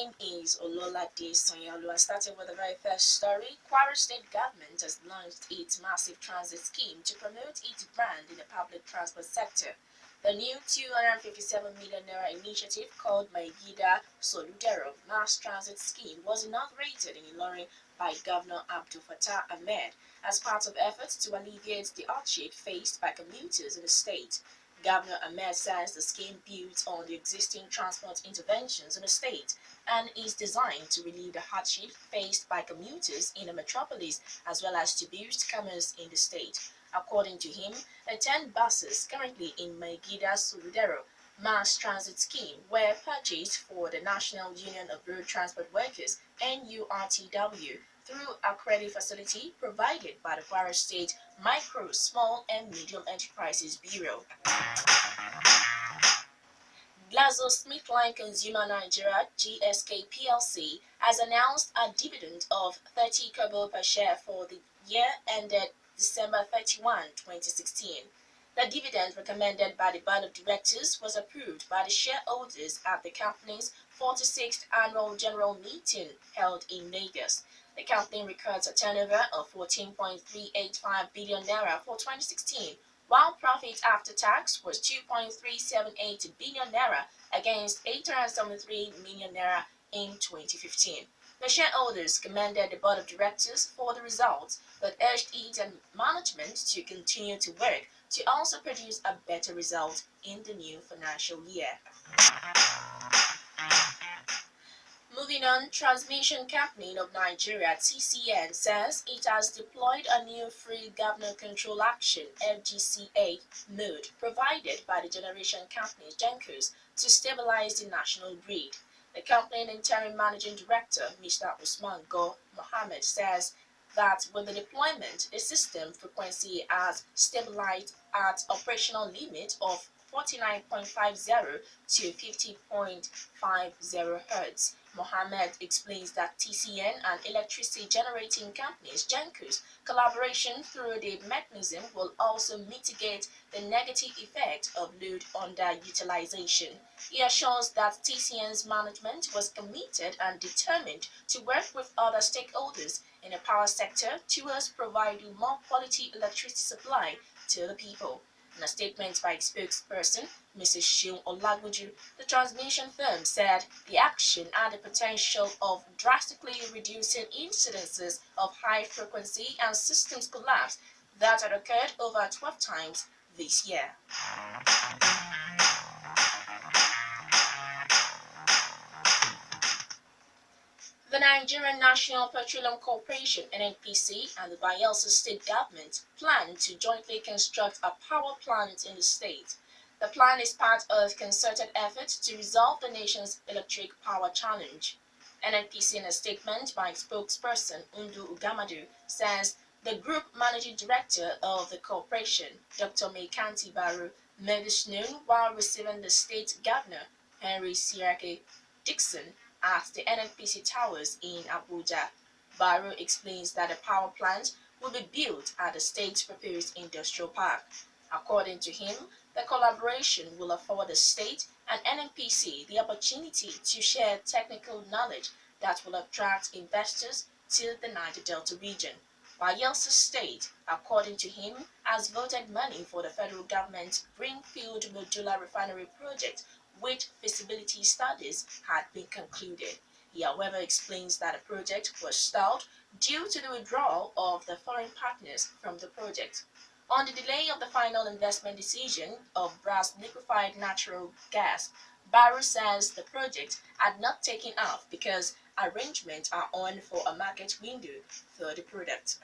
name is Ololade Sanyaolu. And starting with the very first story, Kwara State government has launched its massive transit scheme to promote its brand in the public transport sector. The new 257 million naira initiative called Maigida Soludero Mass Transit Scheme was inaugurated in Ilorin by Governor Abdul Fattah Ahmed as part of efforts to alleviate the hardship faced by commuters in the state. Governor Ahmed says the scheme builds on the existing transport interventions in the state and is designed to relieve the hardship faced by commuters in the metropolis as well as to boost commerce in the state. According to him, the 10 buses currently in Megida Soludero mass transit scheme were purchased for the National Union of Road Transport Workers NURTW through a credit facility provided by the Kwara State Micro, Small and Medium Enterprises Bureau. GlaxoSmithKline Consumer Nigeria (GSK PLC) has announced a dividend of 30 kobo per share for the year ended December 31, 2016. The dividend recommended by the Board of Directors was approved by the shareholders at the company's 46th Annual General Meeting held in Lagos. The company records a turnover of 14.385 billion naira for 2016, while profit after tax was 2.378 billion naira against 873 million naira in 2015. The shareholders commended the board of directors for the results, but urged it and management to continue to work to also produce a better result in the new financial year. Moving on, Transmission Company of Nigeria (TCN) says it has deployed a new Free Governor Control Action (FGCA) mode provided by the generation company GENCOs to stabilize the national grid. The company interim managing director, Mr. Usman Go Mohammed, says that with the deployment, the system frequency has stabilized at operational limit of 49.50 to 50.50 Hz. Mohammed explains that TCN and electricity generating companies GENCO's collaboration through the mechanism will also mitigate the negative effect of load underutilization. He assures that TCN's management was committed and determined to work with other stakeholders in the power sector towards providing more quality electricity supply to the people. In a statement by its spokesperson, Mrs. Shion Olaguju, the transmission firm said the action had the potential of drastically reducing incidences of high frequency and systems collapse that had occurred over 12 times this year. The Nigerian National Petroleum Corporation (NNPC) and the Bayelsa State government plan to jointly construct a power plant in the state. The plan is part of concerted efforts to resolve the nation's electric power challenge. NNPC, in a statement by spokesperson Undu Ugamadu, says the group managing director of the corporation, Dr. Meikanti Baru, made this known while receiving the state governor, Henry Sirake Dixon, at the NNPC Towers in Abuja. Baru explains that the power plant will be built at the state's proposed industrial park. According to him, the collaboration will afford the state and NNPC the opportunity to share technical knowledge that will attract investors to the Niger Delta region. Bayelsa State, according to him, has voted money for the federal government's Greenfield Modular Refinery project, which feasibility studies had been concluded. He, however, explains that the project was stalled due to the withdrawal of the foreign partners from the project. On the delay of the final investment decision of Brass liquefied natural gas, Baru says the project had not taken off because arrangements are on for a market window for the product.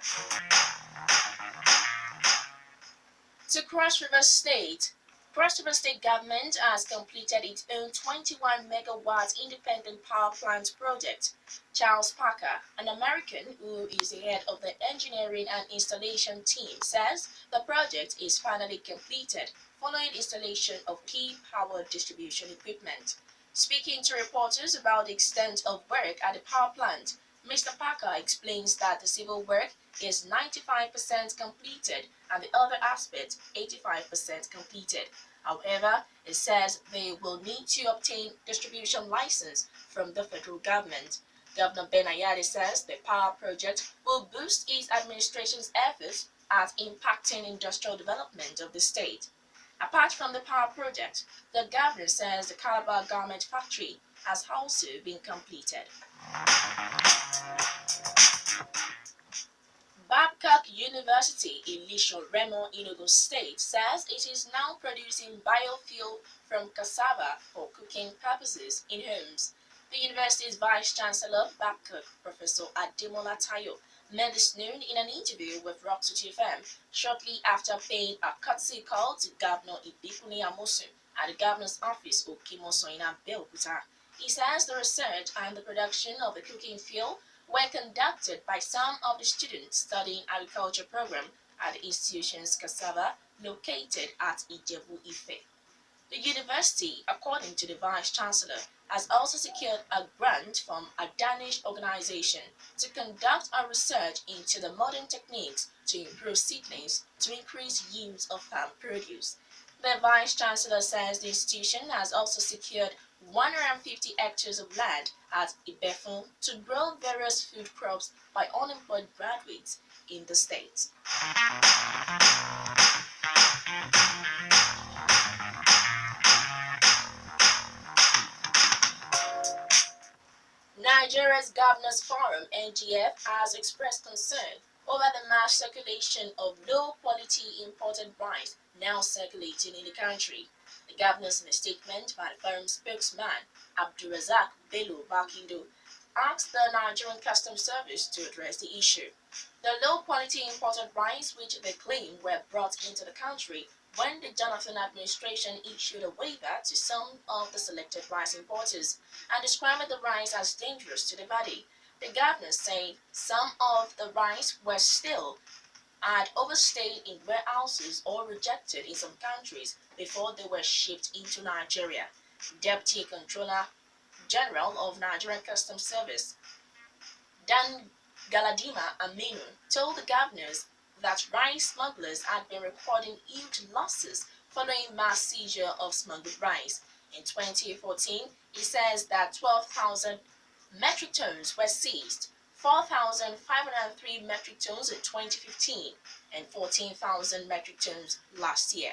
To Cross River State government has completed its own 21 megawatt independent power plant project. Charles Parker, an American who is the head of the engineering and installation team, says the project is finally completed following installation of key power distribution equipment. Speaking to reporters about the extent of work at the power plant, Mr. Parker explains that the civil work is 95% completed and the other aspect 85% completed. However, it says they will need to obtain distribution license from the federal government. Governor Ben Ayade says the power project will boost his administration's efforts at impacting industrial development of the state. Apart from the power project, the governor says the Calabar garment factory has also been completed. Babcock University in Lisho Remo, Enugu State says it is now producing biofuel from cassava for cooking purposes in homes. The university's Vice Chancellor, Babcock, Professor Ademola Tayo, made this known in an interview with Rock City FM shortly after paying a courtesy call to Governor Ibikuni Amosun at the governor's office, Okimoso in Abeokuta. He says the research and the production of the cooking fuel were conducted by some of the students studying agriculture program at the institution's cassava located at Ijebu Ife. The university, according to the Vice Chancellor, has also secured a grant from a Danish organization to conduct a research into the modern techniques to improve seedlings to increase yields of farm produce. The Vice Chancellor says the institution has also secured 150 hectares of land at Ibefun to grow various food crops by unemployed graduates in the state. Nigeria's Governors Forum (NGF) has expressed concern over the mass circulation of low-quality imported rice now circulating in the country. The governors, in a statement by the forum's spokesman, Abdulrazak Bello Bakindo, asked the Nigerian Customs Service to address the issue. The low-quality imported rice, which they claim were brought into the country when the Jonathan administration issued a waiver to some of the selected rice importers and described the rice as dangerous to the body. The governor said some of the rice were still had overstayed in warehouses or rejected in some countries before they were shipped into Nigeria. Deputy Controller General of Nigerian Customs Service Dan Galadima Aminu told the governors that rice smugglers had been recording huge losses following mass seizure of smuggled rice. In 2014, he says that 12,000 metric tons were seized, 4,503 metric tons in 2015, and 14,000 metric tons last year.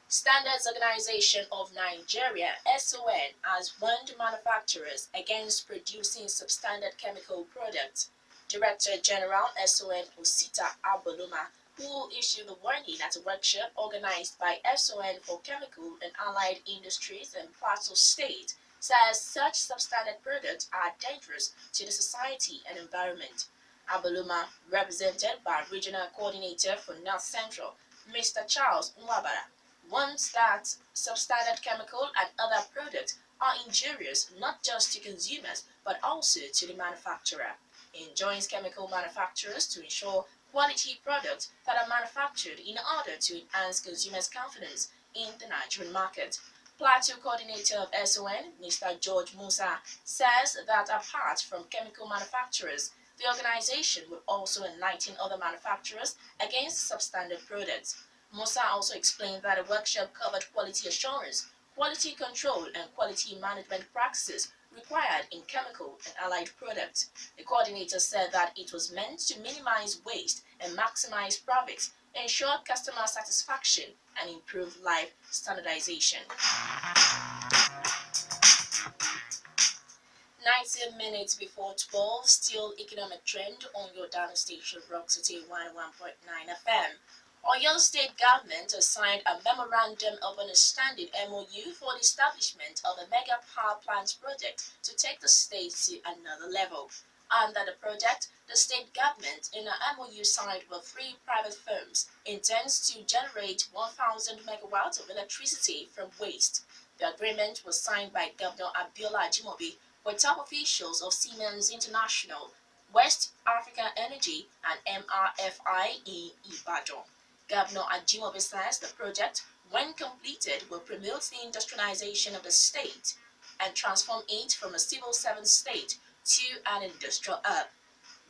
Standards Organization of Nigeria (SON) has warned manufacturers against producing substandard chemical products. Director General SON Osita Aboloma, who issued the warning at a workshop organized by SON for chemical and allied industries in Plateau State, says such substandard products are dangerous to the society and environment. Aboloma, represented by Regional Coordinator for North Central, Mr. Charles Nwabara, warns that substandard chemical and other products are injurious not just to consumers but also to the manufacturer. He enjoins chemical manufacturers to ensure quality products that are manufactured in order to enhance consumers' confidence in the Nigerian market. Plateau Coordinator of SON, Mr. George Musa, says that apart from chemical manufacturers, the organization will also enlighten other manufacturers against substandard products. Musa also explained that a workshop covered quality assurance, quality control, and quality management practices required in chemical and allied products. The coordinator said that it was meant to minimize waste and maximize profits, ensure customer satisfaction, and improve life standardization. 19 minutes before 12, still economic trend on your Dana station, Rock City 101.9 FM. Oyo State government has signed a memorandum of understanding (MOU) for the establishment of a mega power plant project to take the state to another level. Under the project, the state government, in an MOU signed with 3 private firms, intends to generate 1,000 megawatts of electricity from waste. The agreement was signed by Governor Abiola Ajimobi with top officials of Siemens International, West African Energy, and MRFI in Ibadan. Governor Ajimobi says the project, when completed, will promote the industrialization of the state and transform it from a civil servant state to an industrial hub.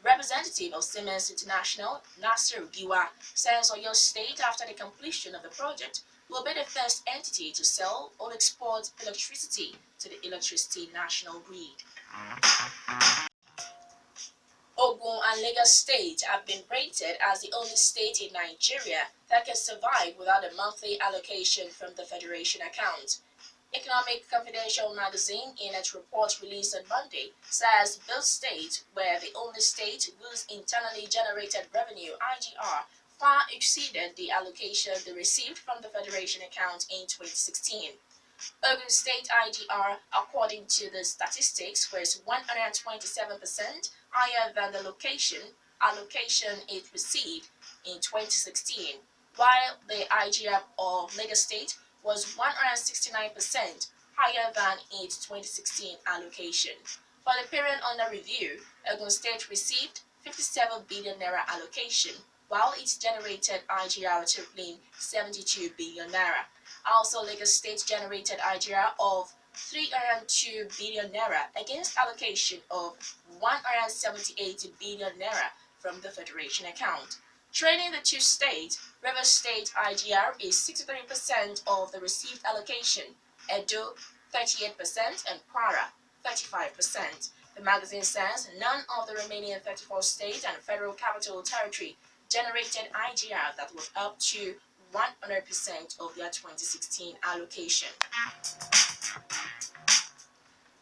Representative of Siemens International, Nasser Giwa, says Oyo State, after the completion of the project, will be the first entity to sell or export electricity to the electricity national grid. Ogun and Lagos State have been rated as the only state in Nigeria that can survive without a monthly allocation from the Federation account. Economic Confidential magazine, in its report released on Monday, says both states were the only state whose internally generated revenue (IGR) far exceeded the allocation they received from the Federation account in 2016. Ogun State IGR, according to the statistics, was 127% higher than the allocation it received in 2016, while the IGR of Lagos State was 169% higher than its 2016 allocation. For the period under review, Ogun State received 57 billion naira allocation, while it generated IGR totaling 72 billion naira. Also, Lagos State generated IGR of 302 billion naira against allocation of 178 billion naira from the Federation account. Trading the two states, Rivers State IGR is 63% of the received allocation, Edo 38%, and Kwara 35%. The magazine says none of the remaining 34 states and Federal Capital Territory generated IGR that was up to 100% of their 2016 allocation.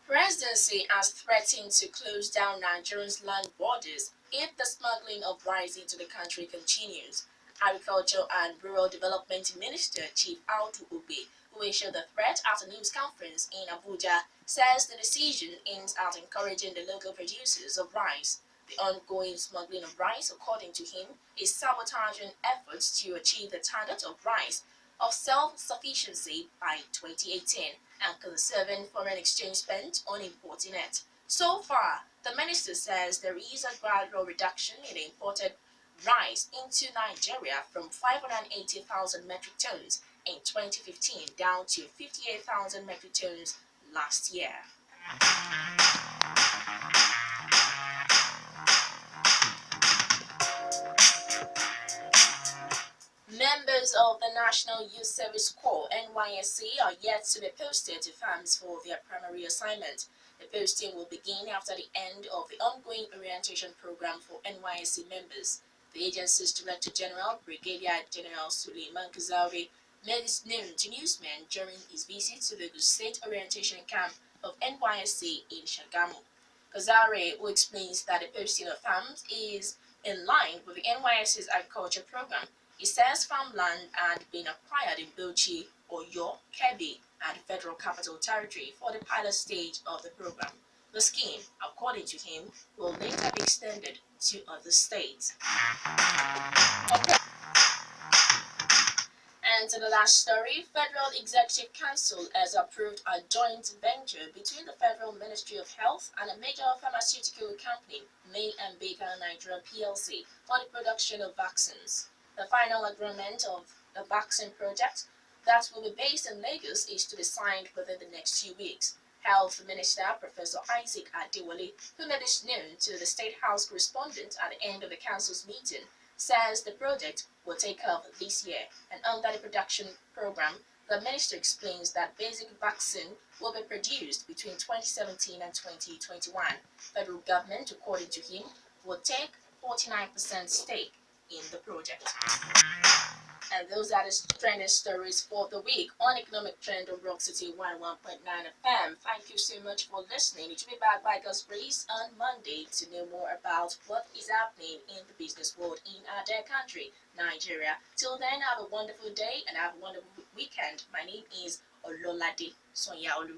Presidency has threatened to close down Nigeria's land borders if the smuggling of rice into the country continues. Agriculture and Rural Development Minister Chief Audu Obe, who issued the threat at a news conference in Abuja, says the decision aims at encouraging the local producers of rice. The ongoing smuggling of rice, according to him, is sabotaging efforts to achieve the target of rice of self-sufficiency by 2018 and conserving foreign exchange spent on importing it. So far, the minister says there is a gradual reduction in imported rice into Nigeria from 580,000 metric tons in 2015 down to 58,000 metric tons last year. Members of the National Youth Service Corps (NYSC) are yet to be posted to farms for their primary assignment. The posting will begin after the end of the ongoing orientation program for NYSC members. The agency's Director General, Brigadier General Suleiman Kazauri, made this known to newsmen during his visit to the State Orientation Camp of NYSC in Shagamu. Kazauri, who explains that the posting of farms is in line with the NYSC's agriculture program. He says farmland had been acquired in Bauchi, Oyo, Kebbi, and Federal Capital Territory for the pilot stage of the program. The scheme, according to him, will later be extended to other states. Okay. And to the last story, Federal Executive Council has approved a joint venture between the Federal Ministry of Health and a major pharmaceutical company, May and Baker Nigeria PLC, for the production of vaccines. The final agreement of the vaccine project that will be based in Lagos is to be signed within the next 2 weeks. Health Minister Professor Isaac Adewale, who made this known to the State House correspondent at the end of the council's meeting, says the project will take off this year, and under the production program, the minister explains that basic vaccine will be produced between 2017 and 2021. Federal government, according to him, will take 49% stake in the project. And those are the trending stories for the week on Economic Trend on Rock City 101.9 FM. Thank you so much for listening. It will be back by God's grace on Monday to know more about what is happening in the business world in our dear country, Nigeria. Till then, have a wonderful day and have a wonderful weekend. My name is Ololade Sanyaolu.